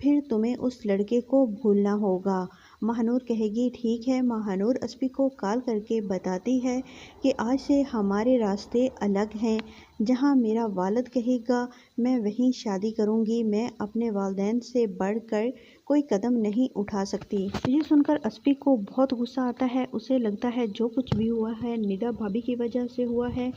پھر تمہیں اس لڑکے کو بھولنا ہوگا۔ ماہنور کہے گی ٹھیک ہے۔ ماہنور اسپی کو کال کر کے بتاتی ہے کہ آج سے ہمارے راستے الگ ہیں، جہاں میرا والد کہے گا میں وہیں شادی کروں گی، میں اپنے والدین سے بڑھ کر کوئی قدم نہیں اٹھا سکتی۔ یہ سن کر اسپی کو بہت غصہ آتا ہے، اسے لگتا ہے جو کچھ بھی ہوا ہے ندا بھابھی کی وجہ سے ہوا ہے۔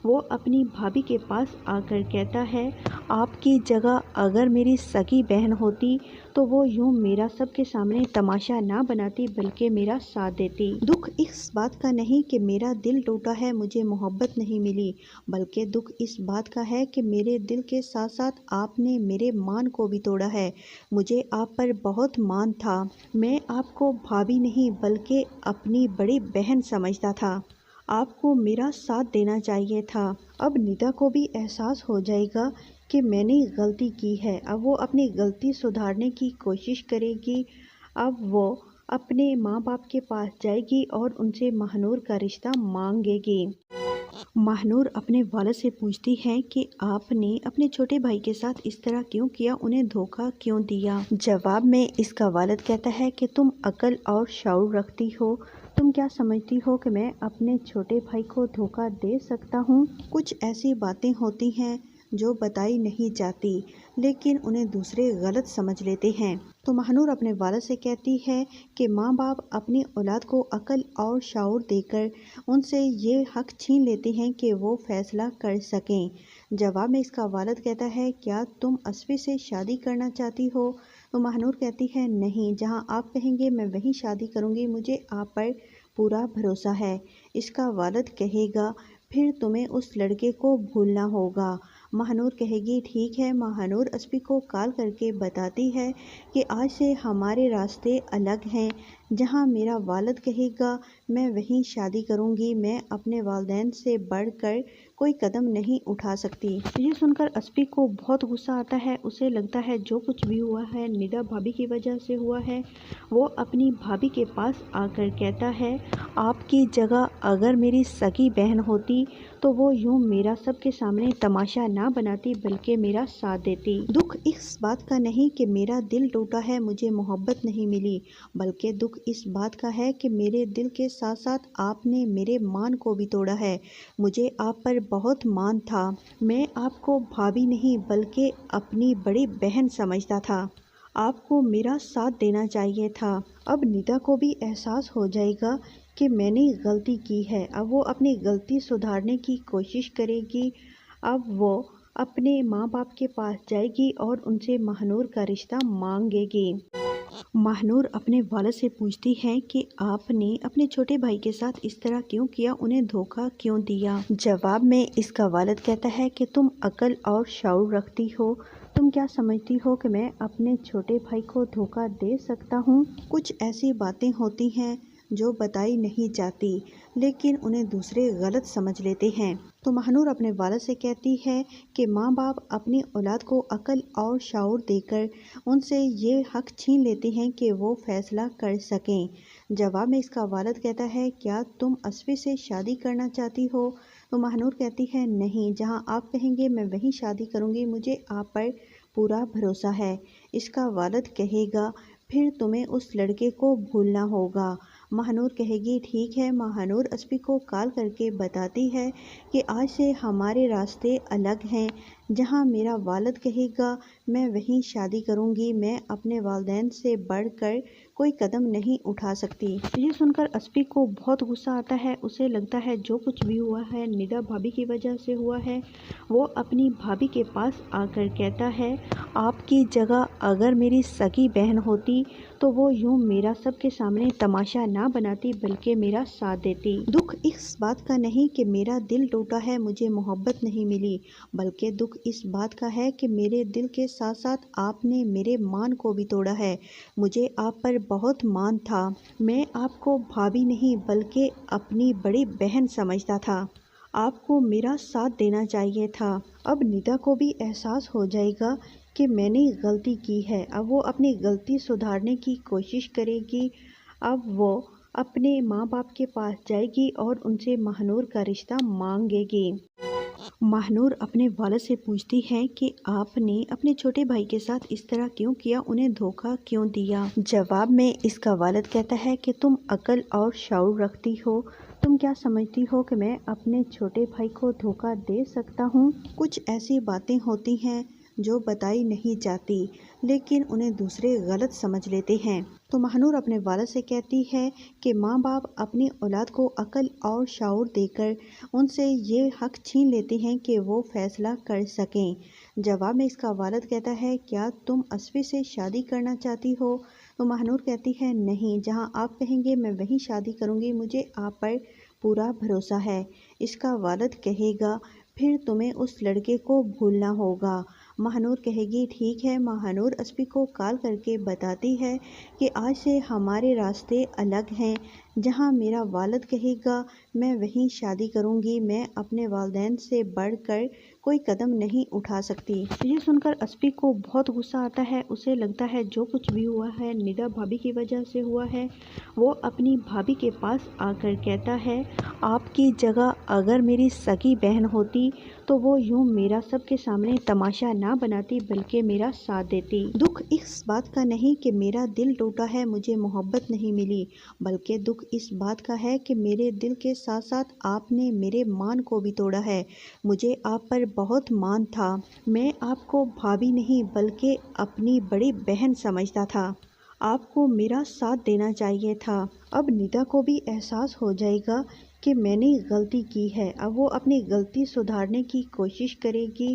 وہ اپنی بھابھی کے پاس آ کر کہتا ہے آپ کی جگہ اگر میری سگی بہن ہوتی تو وہ یوں میرا سب کے سامنے تماشا نہ بناتی بلکہ میرا ساتھ دیتی۔ دکھ اس بات کا نہیں کہ میرا دل ٹوٹا ہے، مجھے محبت نہیں ملی، بلکہ دکھ اس بات کا ہے کہ میرے دل کے ساتھ ساتھ آپ نے میرے مان کو بھی توڑا ہے۔ مجھے آپ پر بہت مان تھا، میں آپ کو بھابھی نہیں بلکہ اپنی بڑی بہن سمجھتا تھا، آپ کو میرا ساتھ دینا چاہیے تھا۔ اب ندا کو بھی احساس ہو جائے گا کہ میں نے غلطی کی ہے، اب وہ اپنی غلطی سدھارنے کی کوشش کرے گی۔ اب وہ اپنے ماں باپ کے پاس جائے گی اور ان سے ماہنور کا رشتہ مانگے گی۔ ماہنور اپنے والد سے پوچھتی ہے کہ آپ نے اپنے چھوٹے بھائی کے ساتھ اس طرح کیوں کیا، انہیں دھوکہ کیوں دیا؟ جواب میں اس کا والد کہتا ہے کہ تم عقل اور شعور رکھتی ہو، تم کیا سمجھتی ہو کہ میں اپنے چھوٹے بھائی کو دھوکہ دے سکتا ہوں؟ کچھ ایسی باتیں ہوتی ہیں جو بتائی نہیں جاتی لیکن انہیں دوسرے غلط سمجھ لیتے ہیں۔ تو ماہنور اپنے والد سے کہتی ہے کہ ماں باپ اپنی اولاد کو عقل اور شعور دے کر ان سے یہ حق چھین لیتے ہیں کہ وہ فیصلہ کر سکیں۔ جواب میں اس کا والد کہتا ہے کیا تم اسفی سے شادی کرنا چاہتی ہو؟ تو ماہنور کہتی ہے نہیں، جہاں آپ کہیں گے میں وہیں شادی کروں گی، مجھے آپ پر پورا بھروسہ ہے۔ اس کا والد کہے گا پھر تمہیں اس لڑکے کو بھولنا ہوگا۔ ماہنور کہے گی ٹھیک ہے۔ ماہنور اسپی کو کال کر کے بتاتی ہے کہ آج سے ہمارے راستے الگ ہیں، جہاں میرا والد کہے گا میں وہیں شادی کروں گی، میں اپنے والدین سے بڑھ کر کوئی قدم نہیں اٹھا سکتی۔ یہ سن کر اسپی کو بہت غصہ آتا ہے، اسے لگتا ہے جو کچھ بھی ہوا ہے ندا بھابھی کی وجہ سے ہوا ہے۔ وہ اپنی بھابھی کے پاس آ کر کہتا ہے آپ کی جگہ اگر میری سگی بہن ہوتی تو وہ یوں میرا سب کے سامنے تماشا نہ بناتی بلکہ میرا ساتھ دیتی۔ دکھ اس بات کا نہیں کہ میرا دل ٹوٹا ہے، مجھے محبت نہیں ملی، بلکہ دکھ اس بات کا ہے کہ میرے دل کے ساتھ ساتھ آپ نے میرے مان کو بھی توڑا ہے۔ مجھے آپ پر بہت مان تھا، میں آپ کو بھابھی نہیں بلکہ اپنی بڑی بہن سمجھتا تھا، آپ کو میرا ساتھ دینا چاہیے تھا۔ اب ندا کو بھی احساس ہو جائے گا کہ میں نے غلطی کی ہے، اب وہ اپنی غلطی سدھارنے کی کوشش کرے گی۔ اب وہ اپنے ماں باپ کے پاس جائے گی اور ان سے ماہنور کا رشتہ مانگے گی۔ ماہنور اپنے والد سے پوچھتی ہے کہ آپ نے اپنے چھوٹے بھائی کے ساتھ اس طرح کیوں کیا، انہیں دھوکہ کیوں دیا؟ جواب میں اس کا والد کہتا ہے کہ تم عقل اور شعور رکھتی ہو، تم کیا سمجھتی ہو کہ میں اپنے چھوٹے بھائی کو دھوکہ دے سکتا ہوں؟ کچھ ایسی باتیں ہوتی ہیں جو بتائی نہیں جاتی لیکن انہیں دوسرے غلط سمجھ لیتے ہیں۔ تو ماہنور اپنے والد سے کہتی ہے کہ ماں باپ اپنی اولاد کو عقل اور شعور دے کر ان سے یہ حق چھین لیتے ہیں کہ وہ فیصلہ کر سکیں۔ جواب میں اس کا والد کہتا ہے کیا تم اسفی سے شادی کرنا چاہتی ہو؟ تو ماہنور کہتی ہے نہیں، جہاں آپ کہیں گے میں وہیں شادی کروں گی، مجھے آپ پر پورا بھروسہ ہے۔ اس کا والد کہے گا پھر تمہیں اس لڑکے کو بھولنا ہوگا۔ ماہنور کہے گی ٹھیک ہے۔ ماہنور اسپی کو کال کر کے بتاتی ہے کہ آج سے ہمارے راستے الگ ہیں، جہاں میرا والد کہے گا میں وہیں شادی کروں گی، میں اپنے والدین سے بڑھ کر کوئی قدم نہیں اٹھا سکتی۔ یہ سن کر اسپی کو بہت غصہ آتا ہے، اسے لگتا ہے جو کچھ بھی ہوا ہے ندا بھابھی کی وجہ سے ہوا ہے۔ وہ اپنی بھابھی کے پاس آ کر کہتا ہے آپ کی جگہ اگر میری سگی بہن ہوتی تو وہ یوں میرا سب کے سامنے تماشا نہ بناتی بلکہ میرا ساتھ دیتی۔ دکھ اس بات کا نہیں کہ میرا دل ٹوٹا ہے، مجھے محبت نہیں ملی، بلکہ دکھ اس بات کا ہے کہ میرے دل کے ساتھ ساتھ آپ نے میرے مان کو بھی توڑا ہے۔ مجھے آپ پر بہت مان تھا، میں آپ کو بھابھی نہیں بلکہ اپنی بڑی بہن سمجھتا تھا، آپ کو میرا ساتھ دینا چاہیے تھا۔ اب ندا کو بھی احساس ہو جائے گا کہ میں نے غلطی کی ہے، اب وہ اپنی غلطی سدھارنے کی کوشش کرے گی۔ اب وہ اپنے ماں باپ کے پاس جائے گی اور ان سے ماہنور کا رشتہ مانگے گی۔ ماہنور اپنے والد سے پوچھتی ہے کہ آپ نے اپنے چھوٹے بھائی کے ساتھ اس طرح کیوں کیا، انہیں دھوکہ کیوں دیا؟ جواب میں اس کا والد کہتا ہے کہ تم عقل اور شعور رکھتی ہو، تم کیا سمجھتی ہو کہ میں اپنے چھوٹے بھائی کو دھوکہ دے سکتا ہوں؟ کچھ ایسی باتیں ہوتی ہیں جو بتائی نہیں جاتی لیکن انہیں دوسرے غلط سمجھ لیتے ہیں۔ تو ماہنور اپنے والد سے کہتی ہے کہ ماں باپ اپنی اولاد کو عقل اور شعور دے کر ان سے یہ حق چھین لیتے ہیں کہ وہ فیصلہ کر سکیں۔ جواب میں اس کا والد کہتا ہے کیا تم اسفی سے شادی کرنا چاہتی ہو؟ تو ماہنور کہتی ہے نہیں، جہاں آپ کہیں گے میں وہیں شادی کروں گی، مجھے آپ پر پورا بھروسہ ہے۔ اس کا والد کہے گا پھر تمہیں اس لڑکے کو بھولنا ہوگا۔ ماہنور کہے گی ٹھیک ہے۔ ماہنور اسفی کو کال کر کے بتاتی ہے کہ آج سے ہمارے راستے الگ ہیں، جہاں میرا والد کہے گا میں وہیں شادی کروں گی، میں اپنے والدین سے بڑھ کر کوئی قدم نہیں اٹھا سکتی۔ یہ سن کر اسفی کو بہت غصہ آتا ہے، اسے لگتا ہے جو کچھ بھی ہوا ہے ندا بھابھی کی وجہ سے ہوا ہے۔ وہ اپنی بھابھی کے پاس آ کر کہتا ہے آپ کی جگہ اگر میری سگی بہن ہوتی تو وہ یوں میرا سب کے سامنے تماشا نہ بناتی بلکہ میرا ساتھ دیتی۔ دکھ اس بات کا نہیں کہ میرا دل ٹوٹا ہے، مجھے محبت نہیں ملی، بلکہ دکھ اس بات کا ہے کہ میرے دل کے ساتھ ساتھ آپ نے میرے مان کو بھی توڑا ہے۔ مجھے آپ پر بہت مان تھا، میں آپ کو بھابھی نہیں بلکہ اپنی بڑی بہن سمجھتا تھا، آپ کو میرا ساتھ دینا چاہیے تھا۔ اب ندا کو بھی احساس ہو جائے گا کہ میں نے غلطی کی ہے، اب وہ اپنی غلطی سدھارنے کی کوشش کرے گی،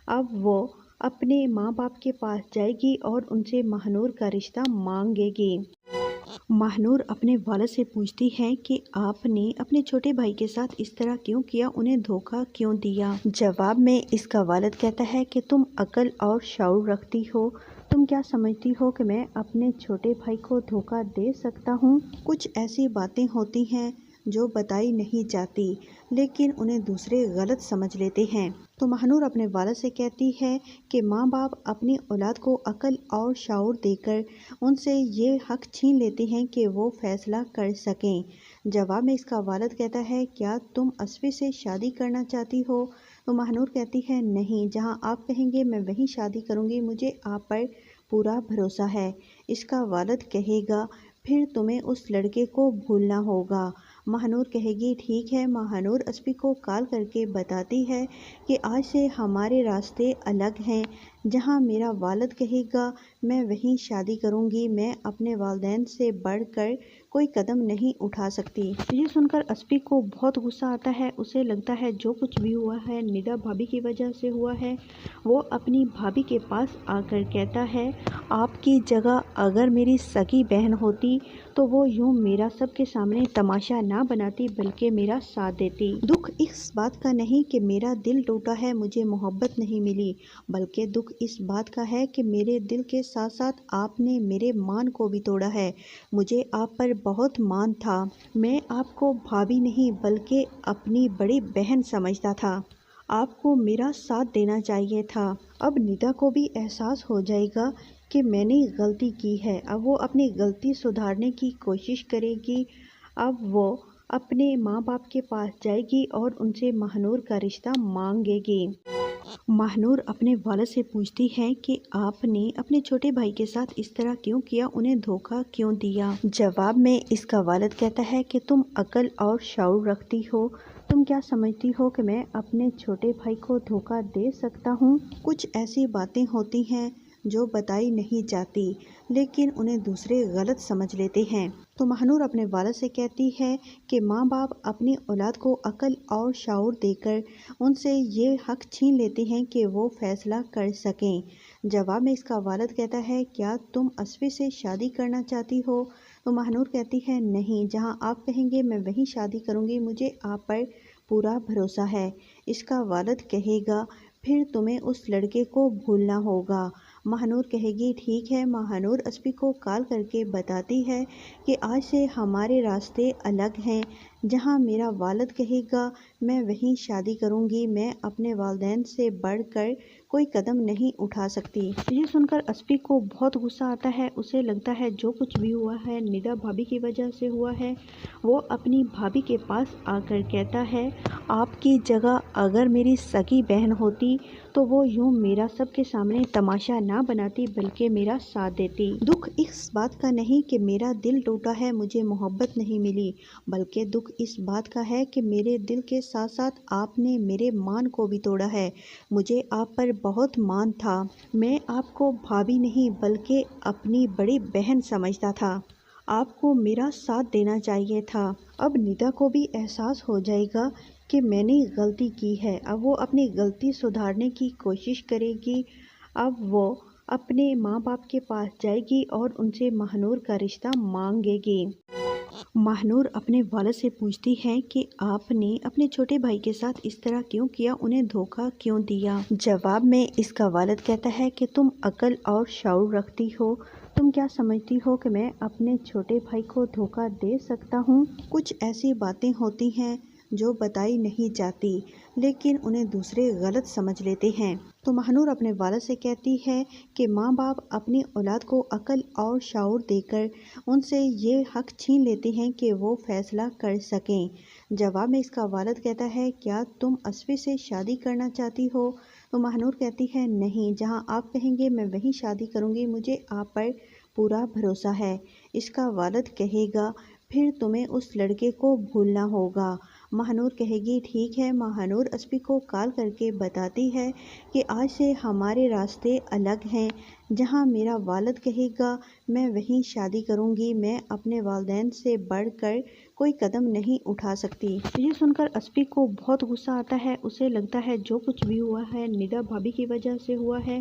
اب وہ اپنے ماں باپ کے پاس جائے گی اور ان سے ماہنور کا رشتہ مانگے گی۔ ماہنور اپنے والد سے پوچھتی ہے کہ آپ نے اپنے چھوٹے بھائی کے ساتھ اس طرح کیوں کیا، انہیں دھوکہ کیوں دیا؟ جواب میں اس کا والد کہتا ہے کہ تم عقل اور شعور رکھتی ہو، تم کیا سمجھتی ہو کہ میں اپنے چھوٹے بھائی کو دھوکہ دے سکتا ہوں؟ کچھ ایسی باتیں ہوتی ہیں جو بتائی نہیں جاتی لیکن انہیں دوسرے غلط سمجھ لیتے ہیں۔ تو ماہنور اپنے والد سے کہتی ہے کہ ماں باپ اپنی اولاد کو عقل اور شعور دے کر ان سے یہ حق چھین لیتے ہیں کہ وہ فیصلہ کر سکیں۔ جواب میں اس کا والد کہتا ہے کیا تم اسفی سے شادی کرنا چاہتی ہو؟ تو ماہنور کہتی ہے نہیں، جہاں آپ کہیں گے میں وہیں شادی کروں گی، مجھے آپ پر پورا بھروسہ ہے۔ اس کا والد کہے گا پھر تمہیں اس لڑکے کو بھولنا ہوگا۔ ماہنور کہے گی ٹھیک ہے۔ ماہنور اسفی کو کال کر کے بتاتی ہے کہ آج سے ہمارے راستے الگ ہیں، جہاں میرا والد کہے گا میں وہیں شادی کروں گی، میں اپنے والدین سے بڑھ کر کوئی قدم نہیں اٹھا سکتی۔ یہ سن کر اسفی کو بہت غصہ آتا ہے، اسے لگتا ہے جو کچھ بھی ہوا ہے ندا بھابھی کی وجہ سے ہوا ہے۔ وہ اپنی بھابھی کے پاس آ کر کہتا ہے آپ کی جگہ اگر میری سگی بہن ہوتی تو وہ یوں میرا سب کے سامنے تماشا نہ بناتی بلکہ میرا ساتھ دیتی۔ دکھ اس بات کا نہیں کہ میرا دل ٹوٹا ہے، مجھے محبت نہیں ملی، بلکہ دکھ اس بات کا ہے کہ میرے دل کے ساتھ ساتھ آپ نے میرے مان کو بھی توڑا ہے۔ مجھے آپ پر بہت مان تھا، میں آپ کو بھابھی نہیں بلکہ اپنی بڑی بہن سمجھتا تھا، آپ کو میرا ساتھ دینا چاہیے تھا۔ اب ندا کو بھی احساس ہو جائے گا کہ میں نے غلطی کی ہے، اب وہ اپنی غلطی سدھارنے کی کوشش کرے گی، اب وہ اپنے ماں باپ کے پاس جائے گی اور ان سے ماہنور کا رشتہ مانگے گی۔ ماہنور اپنے والد سے پوچھتی ہے کہ آپ نے اپنے چھوٹے بھائی کے ساتھ اس طرح کیوں کیا، انہیں دھوکہ کیوں دیا؟ جواب میں اس کا والد کہتا ہے کہ تم عقل اور شعور رکھتی ہو، تم کیا سمجھتی ہو کہ میں اپنے چھوٹے بھائی کو دھوکہ دے سکتا ہوں؟ کچھ ایسی باتیں ہوتی ہیں جو بتائی نہیں جاتی لیکن انہیں دوسرے غلط سمجھ لیتے ہیں۔ تو ماہنور اپنے والد سے کہتی ہے کہ ماں باپ اپنی اولاد کو عقل اور شعور دے کر ان سے یہ حق چھین لیتے ہیں کہ وہ فیصلہ کر سکیں۔ جواب میں اس کا والد کہتا ہے کیا تم اسفی سے شادی کرنا چاہتی ہو؟ تو ماہنور کہتی ہے نہیں، جہاں آپ کہیں گے میں وہیں شادی کروں گی، مجھے آپ پر پورا بھروسہ ہے۔ اس کا والد کہے گا پھر تمہیں اس لڑکے کو بھولنا ہوگا۔ ماہنور کہے گی ٹھیک ہے۔ ماہنور اسفی کو کال کر کے بتاتی ہے کہ آج سے ہمارے راستے الگ ہیں، جہاں میرا والد کہے گا میں وہیں شادی کروں گی، میں اپنے والدین سے بڑھ کر کوئی قدم نہیں اٹھا سکتی۔ یہ سن کر اسفی کو بہت غصہ آتا ہے۔ اسے لگتا ہے جو کچھ بھی ہوا ہے ندا بھابھی کی وجہ سے ہوا ہے۔ وہ اپنی بھابھی کے پاس آ کر کہتا ہے آپ کی جگہ اگر میری سگی بہن ہوتی تو وہ یوں میرا سب کے سامنے تماشا نہ بناتی بلکہ میرا ساتھ دیتی۔ دکھ اس بات کا نہیں کہ میرا دل ٹوٹا ہے، مجھے محبت نہیں ملی، بلکہ دکھ اس بات کا ہے کہ میرے دل کے ساتھ ساتھ آپ نے میرے مان کو بھی توڑا ہے۔ مجھے آپ پر بہت مان تھا، میں آپ کو بھابھی نہیں بلکہ اپنی بڑی بہن سمجھتا تھا، آپ کو میرا ساتھ دینا چاہیے تھا۔ اب ندا کو بھی احساس ہو جائے گا کہ میں نے غلطی کی ہے، اب وہ اپنی غلطی سدھارنے کی کوشش کرے گی۔ اب وہ اپنے ماں باپ کے پاس جائے گی اور ان سے مہنور کا رشتہ مانگے گی۔ مہنور اپنے والد سے پوچھتی ہے کہ آپ نے اپنے چھوٹے بھائی کے ساتھ اس طرح کیوں کیا، انہیں دھوکہ کیوں دیا؟ جواب میں اس کا والد کہتا ہے کہ تم عقل اور شعور رکھتی ہو، تم کیا سمجھتی ہو کہ میں اپنے چھوٹے بھائی کو دھوکہ دے سکتا ہوں؟ کچھ ایسی باتیں ہوتی ہیں جو بتائی نہیں جاتی لیکن انہیں دوسرے غلط سمجھ لیتے ہیں۔ تو مہنور اپنے والد سے کہتی ہے کہ ماں باپ اپنی اولاد کو عقل اور شعور دے کر ان سے یہ حق چھین لیتے ہیں کہ وہ فیصلہ کر سکیں۔ جواب میں اس کا والد کہتا ہے کیا تم اسفی سے شادی کرنا چاہتی ہو؟ تو مہنور کہتی ہے نہیں، جہاں آپ کہیں گے میں وہیں شادی کروں گی، مجھے آپ پر پورا بھروسہ ہے۔ اس کا والد کہے گا پھر تمہیں اس لڑکے کو بھولنا ہوگا۔ مہنور کہے گی ٹھیک ہے۔ مہنور اسفی کو کال کر کے بتاتی ہے کہ آج سے ہمارے راستے الگ ہیں، جہاں میرا والد کہے گا میں وہیں شادی کروں گی، میں اپنے والدین سے بڑھ کر کوئی قدم نہیں اٹھا سکتی۔ یہ سن کر اسفی کو بہت غصہ آتا ہے۔ اسے لگتا ہے جو کچھ بھی ہوا ہے ندا بھابھی کی وجہ سے ہوا ہے۔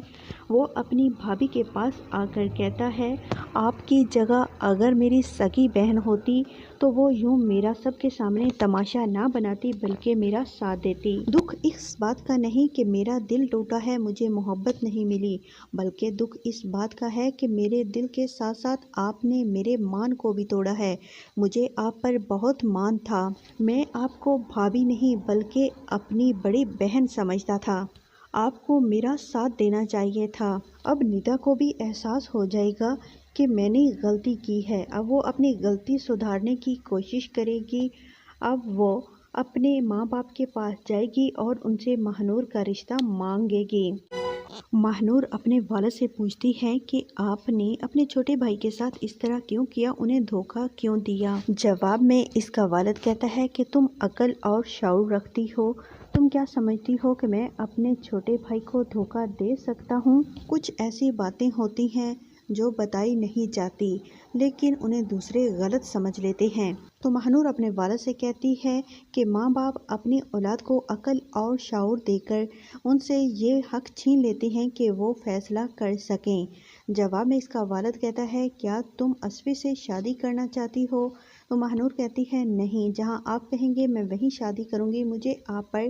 وہ اپنی بھابھی کے پاس آ کر کہتا ہے آپ کی جگہ اگر میری سگی بہن ہوتی تو وہ یوں میرا سب کے سامنے تماشا نہ بناتی بلکہ میرا ساتھ دیتی۔ دکھ اس بات کا نہیں کہ میرا دل ٹوٹا ہے، مجھے محبت نہیں ملی، بلکہ دکھ اس بات کا ہے کہ میرے دل کے ساتھ ساتھ آپ نے میرے مان کو بھی توڑا ہے۔ مجھے آپ پر بہت مان تھا، میں آپ کو بھابھی نہیں بلکہ اپنی بڑی بہن سمجھتا تھا، آپ کو میرا ساتھ دینا چاہیے تھا۔ اب ندا کو بھی احساس ہو جائے گا کہ میں نے غلطی کی ہے، اب وہ اپنی غلطی سدھارنے کی کوشش کرے گی۔ اب وہ اپنے ماں باپ کے پاس جائے گی اور ان سے مہنور کا رشتہ مانگے گی۔ مہنور اپنے والد سے پوچھتی ہے کہ آپ نے اپنے چھوٹے بھائی کے ساتھ اس طرح کیوں کیا، انہیں دھوکہ کیوں دیا؟ جواب میں اس کا والد کہتا ہے کہ تم عقل اور شعور رکھتی ہو، تم کیا سمجھتی ہو کہ میں اپنے چھوٹے بھائی کو دھوکہ دے سکتا ہوں؟ کچھ ایسی باتیں ہوتی ہیں جو بتائی نہیں جاتی لیکن انہیں دوسرے غلط سمجھ لیتے ہیں۔ تو مہنور اپنے والد سے کہتی ہے کہ ماں باپ اپنی اولاد کو عقل اور شعور دے کر ان سے یہ حق چھین لیتے ہیں کہ وہ فیصلہ کر سکیں۔ جواب میں اس کا والد کہتا ہے کیا تم اسفی سے شادی کرنا چاہتی ہو؟ تو مہنور کہتی ہے نہیں، جہاں آپ کہیں گے میں وہیں شادی کروں گی، مجھے آپ پر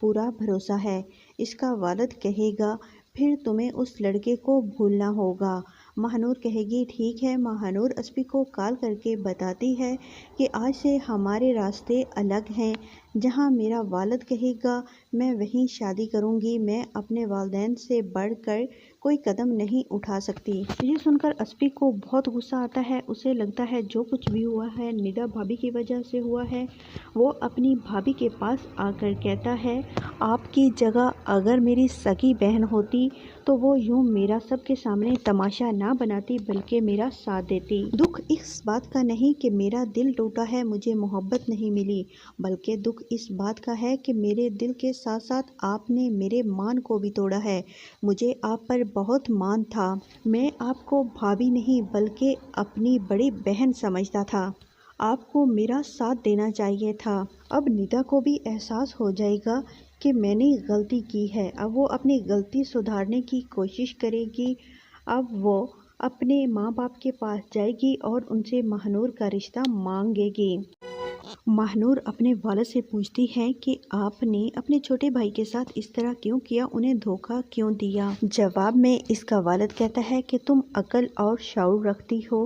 پورا بھروسہ ہے۔ اس کا والد کہے گا پھر تمہیں اس لڑکے کو بھولنا ہوگا۔ مہنور کہے گی ٹھیک ہے۔ مہنور اسفی کو کال کر کے بتاتی ہے کہ آج سے ہمارے راستے الگ ہیں، جہاں میرا والد کہے گا میں وہیں شادی کروں گی، میں اپنے والدین سے بڑھ کر کوئی قدم نہیں اٹھا سکتی۔ یہ سن کر اسفی کو بہت غصہ آتا ہے۔ اسے لگتا ہے جو کچھ بھی ہوا ہے ندا بھابھی کی وجہ سے ہوا ہے۔ وہ اپنی بھابھی کے پاس آ کر کہتا ہے آپ کی جگہ اگر میری سگی بہن ہوتی تو وہ یوں میرا سب کے سامنے تماشا نہ بناتی بلکہ میرا ساتھ دیتی۔ دکھ اس بات کا نہیں کہ میرا دل ٹوٹا ہے، مجھے محبت نہیں ملی، بلکہ دکھ اس بات کا ہے کہ میرے دل کے ساتھ ساتھ آپ نے میرے مان کو بھی توڑا ہے۔ مجھے آپ پر بہت مان تھا، میں آپ کو بھابھی نہیں بلکہ اپنی بڑی بہن سمجھتا تھا، آپ کو میرا ساتھ دینا چاہیے تھا۔ اب ندا کو بھی احساس ہو جائے گا کہ میں نے غلطی کی ہے، اب وہ اپنی غلطی سدھارنے کی کوشش کرے گی۔ اب وہ اپنے ماں باپ کے پاس جائے گی اور ان سے مہنور کا رشتہ مانگے گی۔ مہنور اپنے والد سے پوچھتی ہے کہ آپ نے اپنے چھوٹے بھائی کے ساتھ اس طرح کیوں کیا، انہیں دھوکہ کیوں دیا؟ جواب میں اس کا والد کہتا ہے کہ تم عقل اور شعور رکھتی ہو،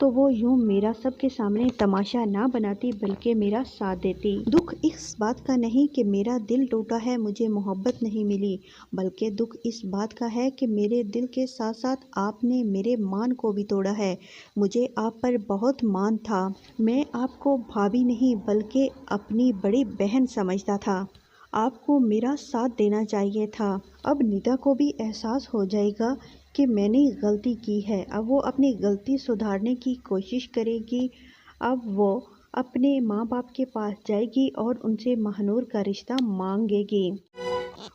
تو وہ یوں میرا سب کے سامنے تماشا نہ بناتی بلکہ میرا ساتھ دیتی۔ دکھ اس بات کا نہیں کہ میرا دل ٹوٹا ہے، مجھے محبت نہیں ملی، بلکہ دکھ اس بات کا ہے کہ میرے دل کے ساتھ ساتھ آپ نے میرے مان کو بھی توڑا ہے۔ مجھے آپ پر بہت مان تھا، میں آپ کو بھابھی نہیں بلکہ اپنی بڑی بہن سمجھتا تھا، آپ کو میرا ساتھ دینا چاہیے تھا۔ اب ندا کو بھی احساس ہو جائے گا کہ میں نے غلطی کی ہے، اب وہ اپنی غلطی سدھارنے کی کوشش کرے گی، اب وہ اپنے ماں باپ کے پاس جائے گی اور ان سے مہنور کا رشتہ مانگے گی۔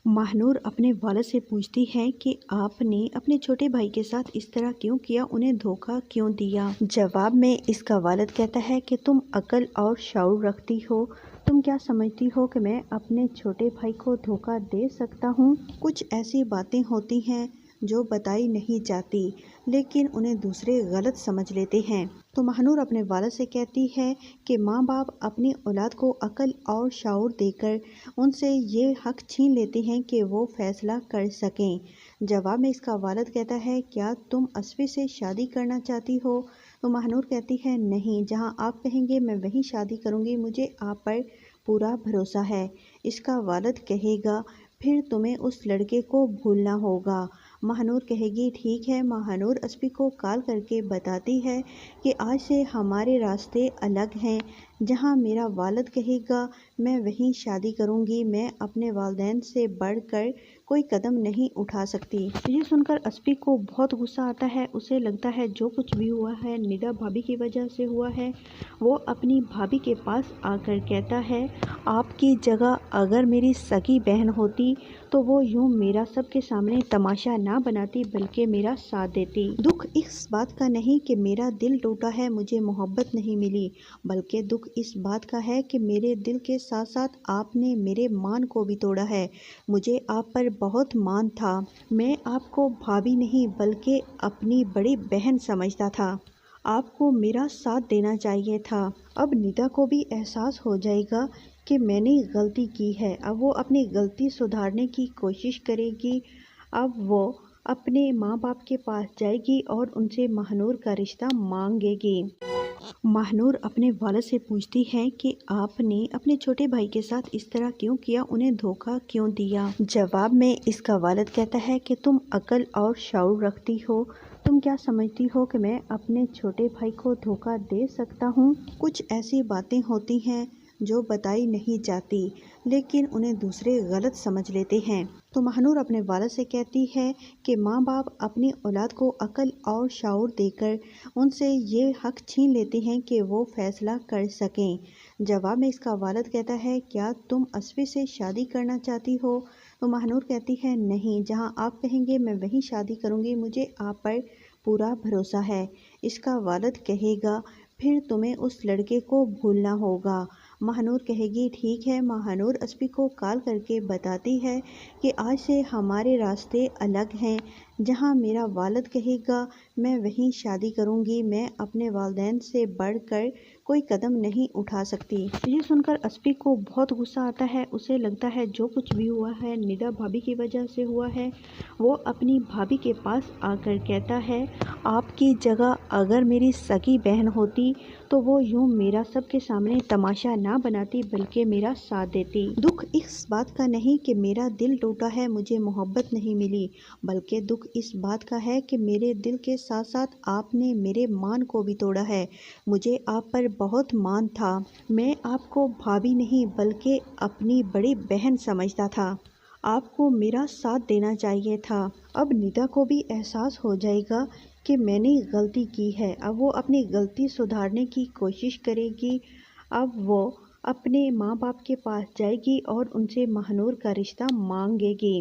مہنور اپنے والد سے پوچھتی ہے کہ آپ نے اپنے چھوٹے بھائی کے ساتھ اس طرح کیوں کیا، انہیں دھوکہ کیوں دیا؟ جواب میں اس کا والد کہتا ہے کہ تم عقل اور شعور رکھتی ہو، تم کیا سمجھتی ہو کہ میں اپنے چھوٹے بھائی کو دھوکہ دے سکتا ہوں؟ کچھ ایسی باتیں ہوتی ہیں جو بتائی نہیں جاتی لیکن انہیں دوسرے غلط سمجھ لیتے ہیں۔ تو مہنور اپنے والد سے کہتی ہے کہ ماں باپ اپنی اولاد کو عقل اور شعور دے کر ان سے یہ حق چھین لیتے ہیں کہ وہ فیصلہ کر سکیں۔ جواب میں اس کا والد کہتا ہے کیا تم اسفی سے شادی کرنا چاہتی ہو؟ تو مہنور کہتی ہے نہیں، جہاں آپ کہیں گے میں وہیں شادی کروں گی، مجھے آپ پر پورا بھروسہ ہے۔ اس کا والد کہے گا پھر تمہیں اس لڑکے کو بھولنا ہوگا۔ مہنور کہے گی ٹھیک ہے۔ مہنور اسفی کو کال کر کے بتاتی ہے کہ آج سے ہمارے راستے الگ ہیں، جہاں میرا والد کہے گا میں وہیں شادی کروں گی، میں اپنے والدین سے بڑھ کر کوئی قدم نہیں اٹھا سکتی۔ یہ سن کر اسفی کو بہت غصہ آتا ہے، اسے لگتا ہے جو کچھ بھی ہوا ہے ندا بھابھی کی وجہ سے ہوا ہے۔ وہ اپنی بھابھی کے پاس آ کر کہتا ہے آپ کی جگہ اگر میری سگی بہن ہوتی تو وہ یوں میرا سب کے سامنے تماشا نہ بناتی بلکہ میرا ساتھ دیتی۔ دکھ اس بات کا نہیں کہ میرا دل ٹوٹا ہے، مجھے محبت نہیں ملی، بلکہ دکھ اس بات کا ہے کہ میرے دل کے ساتھ ساتھ آپ نے میرے مان کو بھی توڑا ہے۔ مجھے آپ پر بہت مان تھا، میں آپ کو بھابھی نہیں بلکہ اپنی بڑی بہن سمجھتا تھا، آپ کو میرا ساتھ دینا چاہیے تھا۔ اب ندا کو بھی احساس ہو جائے گا کہ میں نے غلطی کی ہے، اب وہ اپنی غلطی سدھارنے کی کوشش کرے گی، اب وہ اپنے ماں باپ کے پاس جائے گی اور ان سے مہنور کا رشتہ مانگے گی۔ مہنور اپنے والد سے پوچھتی ہے کہ آپ نے اپنے چھوٹے بھائی کے ساتھ اس طرح کیوں کیا، انہیں دھوکہ کیوں دیا؟ جواب میں اس کا والد کہتا ہے کہ تم عقل اور شعور رکھتی ہو، تم کیا سمجھتی ہو کہ میں اپنے چھوٹے بھائی کو دھوکہ دے سکتا ہوں؟ کچھ ایسی باتیں ہوتی ہیں جو بتائی نہیں جاتی لیکن انہیں دوسرے غلط سمجھ لیتے ہیں۔ تو مہنور اپنے والد سے کہتی ہے کہ ماں باپ اپنی اولاد کو عقل اور شعور دے کر ان سے یہ حق چھین لیتے ہیں کہ وہ فیصلہ کر سکیں۔ جواب میں اس کا والد کہتا ہے کیا تم اسفی سے شادی کرنا چاہتی ہو؟ تو مہنور کہتی ہے نہیں، جہاں آپ کہیں گے میں وہیں شادی کروں گی، مجھے آپ پر پورا بھروسہ ہے۔ اس کا والد کہے گا پھر تمہیں اس لڑکے کو بھولنا ہوگا۔ مہنور کہے گی ٹھیک ہے۔ مہنور اسفی کو کال کر کے بتاتی ہے کہ آج سے ہمارے راستے الگ ہیں، جہاں میرا والد کہے گا میں وہیں شادی کروں گی، میں اپنے والدین سے بڑھ کر کوئی قدم نہیں اٹھا سکتی۔ یہ سن کر اسفی کو بہت غصہ آتا ہے، اسے لگتا ہے جو کچھ بھی ہوا ہے ندا بھابھی کی وجہ سے ہوا ہے۔ وہ اپنی بھابھی کے پاس آ کر کہتا ہے آپ کی جگہ اگر میری سگی بہن ہوتی تو وہ یوں میرا سب کے سامنے تماشا نہ بناتی بلکہ میرا ساتھ دیتی۔ دکھ اس بات کا نہیں کہ میرا دل ٹوٹا ہے، مجھے محبت نہیں ملی، بلکہ دکھ اس بات کا ہے کہ میرے دل کے ساتھ ساتھ آپ نے میرے مان کو بھی توڑا ہے۔ مجھے آپ پر بہت مان تھا، میں آپ کو بھابھی نہیں بلکہ اپنی بڑی بہن سمجھتا تھا، آپ کو میرا ساتھ دینا چاہیے تھا۔ اب ندا کو بھی احساس ہو جائے گا کہ میں نے غلطی کی ہے، اب وہ اپنی غلطی سدھارنے کی کوشش کرے گی، اب وہ اپنے ماں باپ کے پاس جائے گی اور ان سے مہنور کا رشتہ مانگے گی۔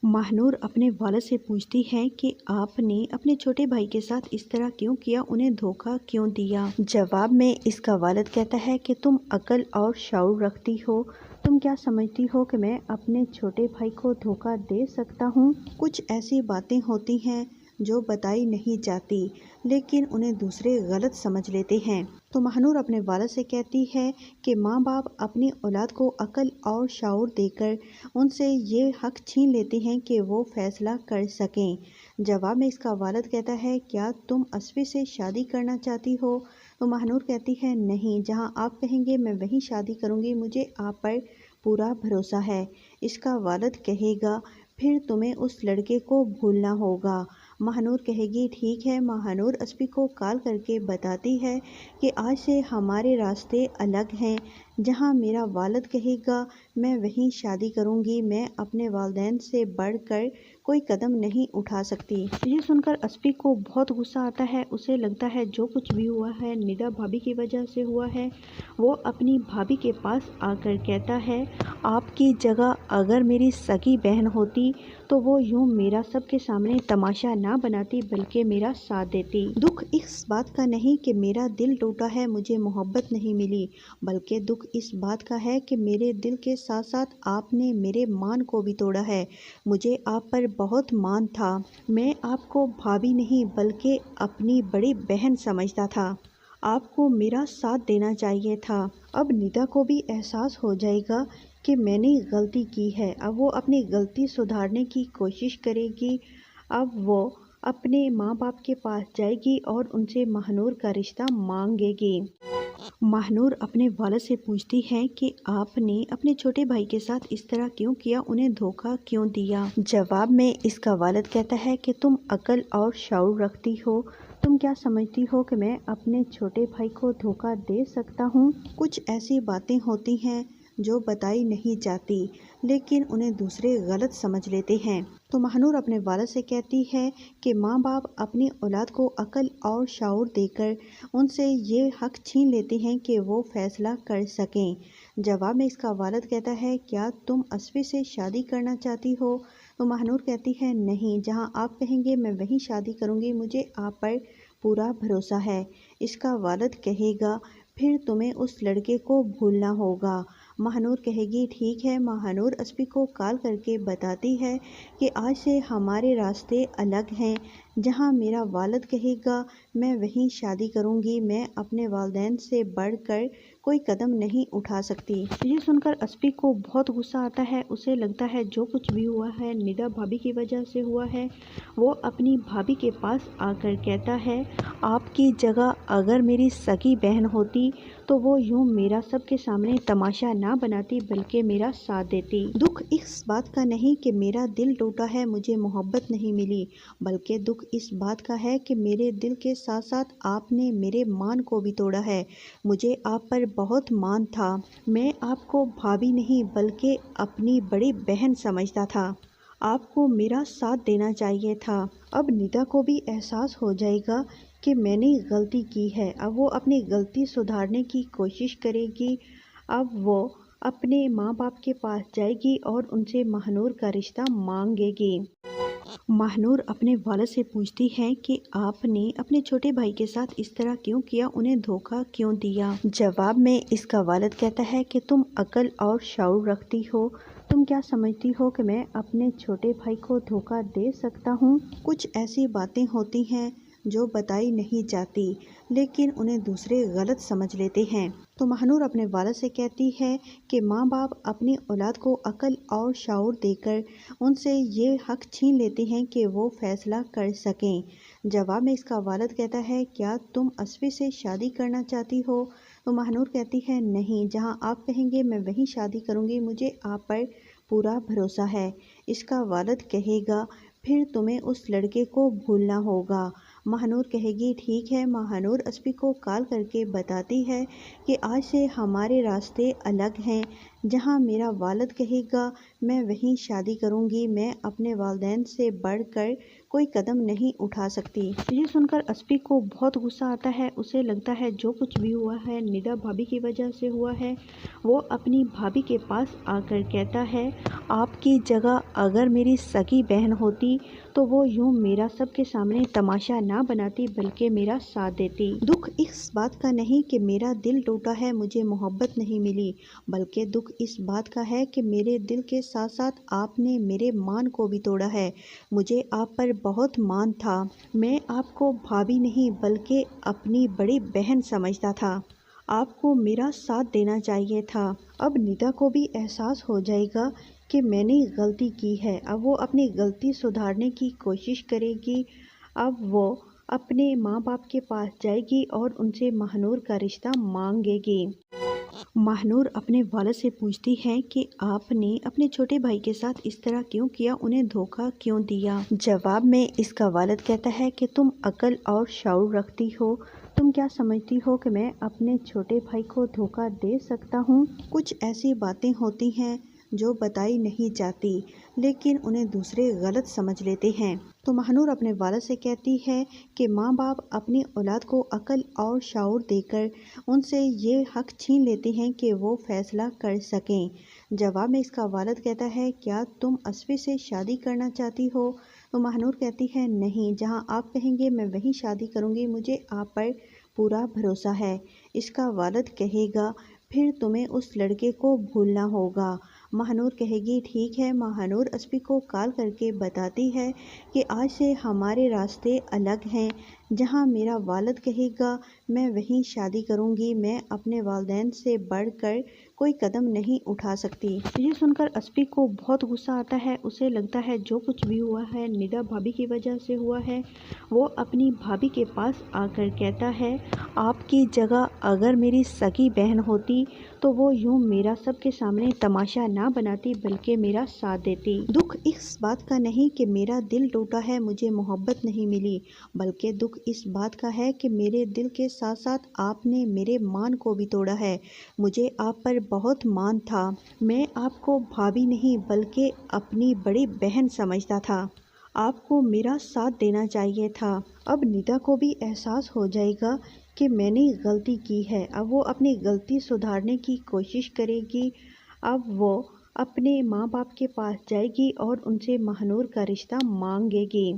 مہنور اپنے والد سے پوچھتی ہے کہ آپ نے اپنے چھوٹے بھائی کے ساتھ اس طرح کیوں کیا، انہیں دھوکہ کیوں دیا؟ جواب میں اس کا والد کہتا ہے کہ تم عقل اور شعور رکھتی ہو، تم کیا سمجھتی ہو کہ میں اپنے چھوٹے بھائی کو دھوکہ دے سکتا ہوں؟ کچھ ایسی باتیں ہوتی ہیں جو بتائی نہیں جاتی لیکن انہیں دوسرے غلط سمجھ لیتے ہیں۔ تو مہنور اپنے والد سے کہتی ہے کہ ماں باپ اپنی اولاد کو عقل اور شعور دے کر ان سے یہ حق چھین لیتے ہیں کہ وہ فیصلہ کر سکیں۔ جواب میں اس کا والد کہتا ہے کیا تم اسفی سے شادی کرنا چاہتی ہو؟ تو مہنور کہتی ہے نہیں، جہاں آپ کہیں گے میں وہیں شادی کروں گی، مجھے آپ پر پورا بھروسہ ہے۔ اس کا والد کہے گا پھر تمہیں اس لڑکے کو بھولنا ہوگا۔ مہنور کہے گی ٹھیک ہے۔ مہنور اسفی کو کال کر کے بتاتی ہے کہ آج سے ہمارے راستے الگ ہیں، جہاں میرا والد کہے گا میں وہیں شادی کروں گی، میں اپنے والدین سے بڑھ کر کوئی قدم نہیں اٹھا سکتی۔ یہ سن کر اسفی کو بہت غصہ آتا ہے، اسے لگتا ہے جو کچھ بھی ہوا ہے ندا بھابھی کی وجہ سے ہوا ہے۔ وہ اپنی بھابھی کے پاس آ کر کہتا ہے آپ کی جگہ اگر میری سگی بہن ہوتی تو وہ یوں میرا سب کے سامنے تماشا نہ بناتی بلکہ میرا ساتھ دیتی۔ دکھ اس بات کا نہیں کہ میرا دل ٹوٹا ہے، مجھے محبت نہیں ملی، بلکہ دکھ اس بات کا ہے کہ میرے دل کے ساتھ ساتھ آپ نے میرے مان کو بھی توڑا ہے۔ مجھے آپ پر بہت مان تھا، میں آپ کو بھابھی نہیں بلکہ اپنی بڑی بہن سمجھتا تھا، آپ کو میرا ساتھ دینا چاہیے تھا۔ اب ندا کو بھی احساس ہو جائے گا کہ میں نے غلطی کی ہے، اب وہ اپنی غلطی سدھارنے کی کوشش کرے گی۔ اب وہ اپنے ماں باپ کے پاس جائے گی اور ان سے مہنور کا رشتہ مانگے گی۔ مہنور اپنے والد سے پوچھتی ہے کہ آپ نے اپنے چھوٹے بھائی کے ساتھ اس طرح کیوں کیا، انہیں دھوکہ کیوں دیا؟ جواب میں اس کا والد کہتا ہے کہ تم عقل اور شعور رکھتی ہو، تم کیا سمجھتی ہو کہ میں اپنے چھوٹے بھائی کو دھوکہ دے سکتا ہوں؟ کچھ ایسی باتیں ہوتی ہیں جو بتائی نہیں جاتی لیکن انہیں دوسرے غلط سمجھ لیتے ہیں۔ تو مہنور اپنے والد سے کہتی ہے کہ ماں باپ اپنی اولاد کو عقل اور شعور دے کر ان سے یہ حق چھین لیتے ہیں کہ وہ فیصلہ کر سکیں۔ جواب میں اس کا والد کہتا ہے کیا تم اسفی سے شادی کرنا چاہتی ہو؟ تو مہنور کہتی ہے نہیں، جہاں آپ کہیں گے میں وہیں شادی کروں گی، مجھے آپ پر پورا بھروسہ ہے۔ اس کا والد کہے گا پھر تمہیں اس لڑکے کو بھولنا ہوگا۔ مہنور کہے گی ٹھیک ہے۔ مہنور اسفی کو کال کر کے بتاتی ہے کہ آج سے ہمارے راستے الگ ہیں، جہاں میرا والد کہے گا میں وہیں شادی کروں گی، میں اپنے والدین سے بڑھ کر کوئی قدم نہیں اٹھا سکتی۔ یہ سن کر اسفی کو بہت غصہ آتا ہے، اسے لگتا ہے جو کچھ بھی ہوا ہے ندا بھابھی کی وجہ سے ہوا ہے۔ وہ اپنی بھابھی کے پاس آ کر کہتا ہے آپ کی جگہ اگر میری سگی بہن ہوتی تو وہ یوں میرا سب کے سامنے تماشا نہ بناتی بلکہ میرا ساتھ دیتی۔ دکھ اس بات کا نہیں کہ میرا دل ٹوٹا ہے، مجھے محبت نہیں ملی، بلکہ دکھ اس بات کا ہے کہ میرے دل کے ساتھ ساتھ آپ نے میرے مان کو بھی توڑا ہے۔ مجھے آپ پر بہت مان تھا، میں آپ کو بھابھی نہیں بلکہ اپنی بڑی بہن سمجھتا تھا، آپ کو میرا ساتھ دینا چاہیے تھا۔ اب ندا کو بھی احساس ہو جائے گا کہ میں نے غلطی کی ہے، اب وہ اپنی غلطی سدھارنے کی کوشش کرے گی۔ اب وہ اپنے ماں باپ کے پاس جائے گی اور ان سے مہنور کا رشتہ مانگے گی۔ مہنور اپنے والد سے پوچھتی ہے کہ آپ نے اپنے چھوٹے بھائی کے ساتھ اس طرح کیوں کیا، انہیں دھوکہ کیوں دیا؟ جواب میں اس کا والد کہتا ہے کہ تم عقل اور شعور رکھتی ہو، تم کیا سمجھتی ہو کہ میں اپنے چھوٹے بھائی کو دھوکہ دے سکتا ہوں؟ کچھ ایسی باتیں ہوتی ہیں جو بتائی نہیں جاتی لیکن انہیں دوسرے غلط سمجھ لیتے ہیں۔ تو مہنور اپنے والد سے کہتی ہے کہ ماں باپ اپنی اولاد کو عقل اور شعور دے کر ان سے یہ حق چھین لیتے ہیں کہ وہ فیصلہ کر سکیں۔ جواب میں اس کا والد کہتا ہے کیا تم اسفی سے شادی کرنا چاہتی ہو؟ تو مہنور کہتی ہے نہیں، جہاں آپ کہیں گے میں وہیں شادی کروں گی، مجھے آپ پر پورا بھروسہ ہے۔ اس کا والد کہے گا پھر تمہیں اس لڑکے کو بھولنا ہوگا۔ مہنور کہے گی ٹھیک ہے۔ مہنور اسفی کو کال کر کے بتاتی ہے کہ آج سے ہمارے راستے الگ ہیں، جہاں میرا والد کہے گا میں وہیں شادی کروں گی، میں اپنے والدین سے بڑھ کر کوئی قدم نہیں اٹھا سکتی۔ یہ سن کر اسفی کو بہت غصہ آتا ہے، اسے لگتا ہے جو کچھ بھی ہوا ہے ندا بھابھی کی وجہ سے ہوا ہے۔ وہ اپنی بھابھی کے پاس آ کر کہتا ہے آپ کی جگہ اگر میری سگی بہن ہوتی تو وہ یوں میرا سب کے سامنے تماشا نہ بناتی بلکہ میرا ساتھ دیتی۔ دکھ اس بات کا نہیں کہ میرا دل ٹوٹا ہے، مجھے محبت نہیں ملی، بلکہ دکھ اس بات کا ہے کہ میرے دل کے ساتھ ساتھ آپ نے میرے مان کو بھی توڑا ہے۔ مجھے آپ پر بہت مان تھا، میں آپ کو بھابھی نہیں بلکہ اپنی بڑی بہن سمجھتا تھا، آپ کو میرا ساتھ دینا چاہیے تھا۔ اب ندا کو بھی احساس ہو جائے گا کہ میں نے غلطی کی ہے۔ اب وہ اپنی غلطی سدھارنے کی کوشش کرے گی۔ اب وہ اپنے ماں باپ کے پاس جائے گی اور ان سے مہنور کا رشتہ مانگے گی۔ مہنور اپنے والد سے پوچھتی ہے کہ آپ نے اپنے چھوٹے بھائی کے ساتھ اس طرح کیوں کیا، انہیں دھوکہ کیوں دیا؟ جواب میں اس کا والد کہتا ہے کہ تم عقل اور شعور رکھتی ہو، تم کیا سمجھتی ہو کہ میں اپنے چھوٹے بھائی کو دھوکہ دے سکتا ہوں؟ کچھ ایسی باتیں ہوتی ہیں جو بتائی نہیں جاتی لیکن انہیں دوسرے غلط سمجھ لیتے ہیں۔ تو مہنور اپنے والد سے کہتی ہے کہ ماں باپ اپنی اولاد کو عقل اور شعور دے کر ان سے یہ حق چھین لیتے ہیں کہ وہ فیصلہ کر سکیں۔ جواب میں اس کا والد کہتا ہے کیا تم اسفی سے شادی کرنا چاہتی ہو؟ تو مہنور کہتی ہے نہیں، جہاں آپ کہیں گے میں وہیں شادی کروں گی، مجھے آپ پر پورا بھروسہ ہے۔ اس کا والد کہے گا پھر تمہیں اس لڑکے کو بھولنا ہوگا۔ مہنور کہے گی ٹھیک ہے۔ مہنور اسفی کو کال کر کے بتاتی ہے کہ آج سے ہمارے راستے الگ ہیں، جہاں میرا والد کہے گا میں وہیں شادی کروں گی، میں اپنے والدین سے بڑھ کر کوئی قدم نہیں اٹھا سکتی۔ یہ سن کر اسفی کو بہت غصہ آتا ہے، اسے لگتا ہے جو کچھ بھی ہوا ہے ندا بھابھی کی وجہ سے ہوا ہے۔ وہ اپنی بھابھی کے پاس آ کر کہتا ہے آپ کی جگہ اگر میری سگی بہن ہوتی تو وہ یوں میرا سب کے سامنے تماشا نہ بناتی بلکہ میرا ساتھ دیتی۔ دکھ اس بات کا نہیں کہ میرا دل ٹوٹا ہے، مجھے محبت نہیں ملی، بلکہ دکھ اس بات کا ہے کہ میرے دل کے ساتھ ساتھ آپ نے میرے مان کو بھی توڑا ہے۔ مجھے آپ پر بہت مان تھا، میں آپ کو بھابھی نہیں بلکہ اپنی بڑی بہن سمجھتا تھا۔ آپ کو میرا ساتھ دینا چاہیے تھا۔ اب ندا کو بھی احساس ہو جائے گا کہ میں نے غلطی کی ہے۔ اب وہ اپنی غلطی سدھارنے کی کوشش کرے گی۔ اب وہ اپنے ماں باپ کے پاس جائے گی اور ان سے مہنور کا رشتہ مانگے گی۔